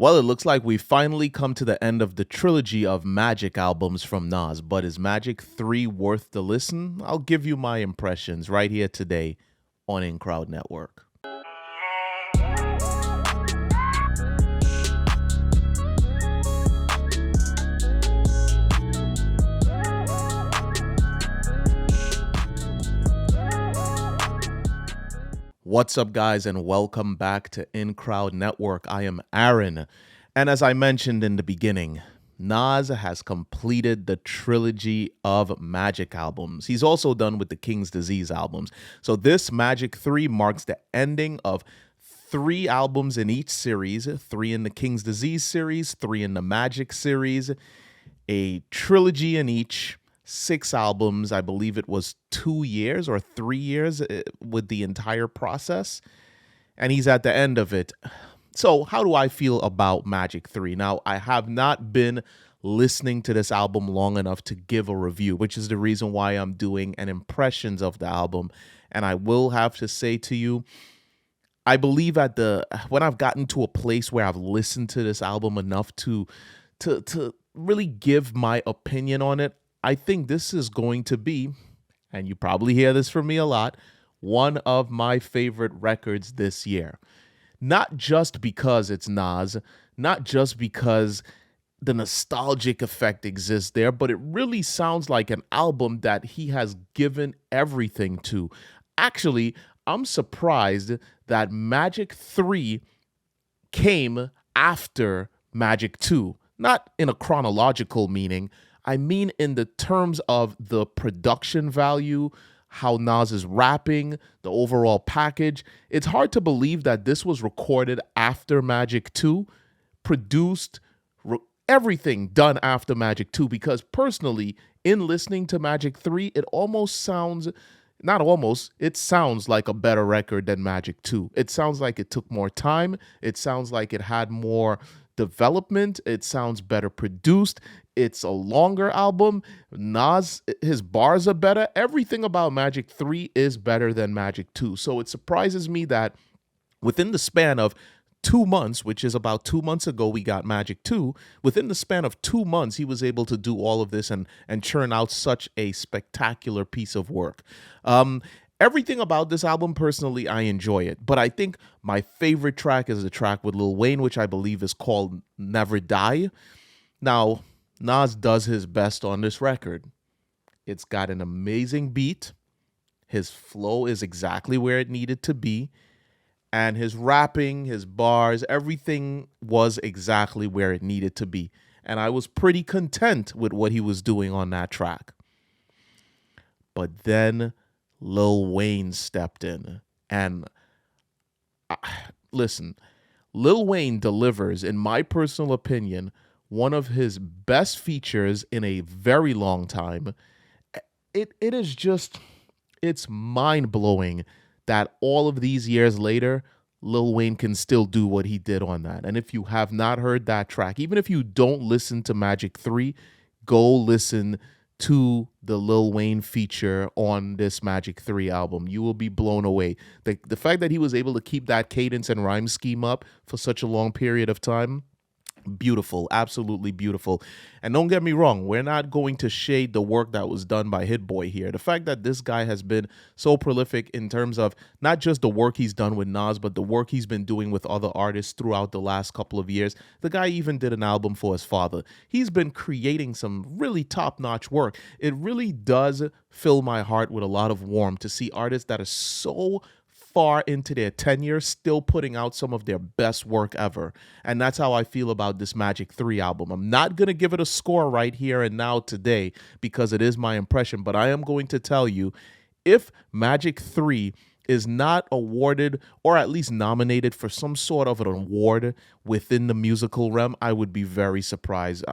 Well, it looks like we finally come to the end of the trilogy of Magic albums from Nas, but is Magic 3 worth the listen? I'll give you my impressions right here today on InCrowd Network. What's up, guys, and welcome back to InCrowd Network. I am Aaron, and as I mentioned in the beginning, Nas has completed the trilogy of Magic albums. He's also done with the King's Disease albums. So this Magic 3 marks the ending of 3 albums in each series, 3 in the King's Disease series, 3 in the Magic series, a trilogy in each. 6 albums. I believe it was 2 years or 3 years with the entire process. And he's at the end of it. So how do I feel about Magic 3? Now, I have not been listening to this album long enough to give a review, which is the reason why I'm doing an impressions of the album. And I will have to say to you, I believe when I've gotten to a place where I've listened to this album enough to really give my opinion on it, I think this is going to be, and you probably hear this from me a lot, one of my favorite records this year. Not just because it's Nas, not just because the nostalgic effect exists there, but it really sounds like an album that he has given everything to. Actually, I'm surprised that Magic 3 came after Magic 2. Not in a chronological meaning, I mean in the terms of the production value, how Nas is rapping, the overall package. It's hard to believe that this was recorded after Magic 2, produced, everything done after Magic 2, because personally, in listening to Magic 3, it sounds like a better record than Magic 2. It sounds like it took more time. It sounds like it had more development. It sounds better produced. It's a longer album. Nas, his bars are better. Everything about Magic 3 is better than Magic 2. So it surprises me that within the span of 2 months, which is about 2 months ago, we got Magic 2. Within the span of 2 months, he was able to do all of this and churn out such a spectacular piece of work. Everything about this album, personally, I enjoy it. But I think my favorite track is the track with Lil Wayne, which I believe is called Never Die. Now, Nas does his best on this record. It's got an amazing beat. His flow is exactly where it needed to be. And his rapping, his bars, everything was exactly where it needed to be. And I was pretty content with what he was doing on that track. But then Lil Wayne stepped in. And listen, Lil Wayne delivers, in my personal opinion, one of his best features in a very long time. It's mind-blowing that all of these years later, Lil Wayne can still do what he did on that. And if you have not heard that track, even if you don't listen to Magic 3, go listen to the Lil Wayne feature on this Magic 3 album. You will be blown away. The fact that he was able to keep that cadence and rhyme scheme up for such a long period of time, beautiful, absolutely beautiful. And don't get me wrong, we're not going to shade the work that was done by Hitboy here. The fact that this guy has been so prolific in terms of not just the work he's done with Nas, but the work he's been doing with other artists throughout the last couple of years. The guy even did an album for his father. He's been creating some really top-notch work. It really does fill my heart with a lot of warmth to see artists that are so far into their tenure still putting out some of their best work ever. And that's how I feel about this Magic 3 album. I'm not going to give it a score right here and now today because it is my impression, but I am going to tell you, if Magic 3 is not awarded or at least nominated for some sort of an award within the musical realm, I would be very surprised.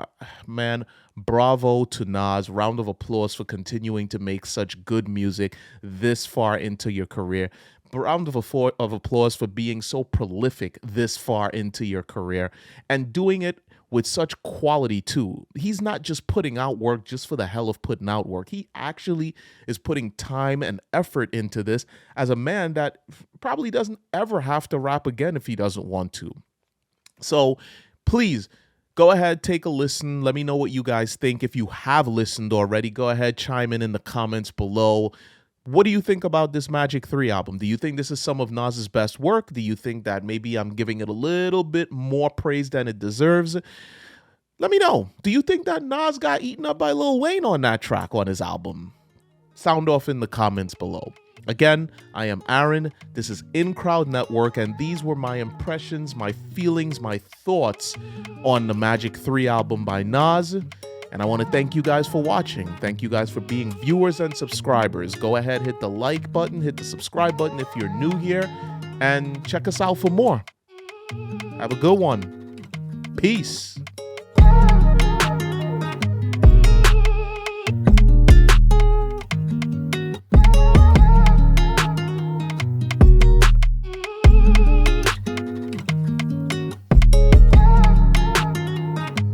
Man, bravo to Nas. Round of applause for continuing to make such good music this far into your career. Round of applause for being so prolific this far into your career and doing it with such quality too. He's not just putting out work just for the hell of putting out work. He actually is putting time and effort into this as a man that probably doesn't ever have to rap again if he doesn't want to. So please go ahead, take a listen. Let me know what you guys think. If you have listened already, go ahead, chime in the comments below. What do you think about this Magic 3 album? Do you think this is some of Nas's best work? Do you think that maybe I'm giving it a little bit more praise than it deserves? Let me know. Do you think that Nas got eaten up by Lil Wayne on that track on his album? Sound off in the comments below. Again, I am Aaron. This is InCrowd Network, and these were my impressions, my feelings, my thoughts on the Magic 3 album by Nas. And I want to thank you guys for watching. Thank you guys for being viewers and subscribers. Go ahead, hit the like button, hit the subscribe button if you're new here, and check us out for more. Have a good one. Peace.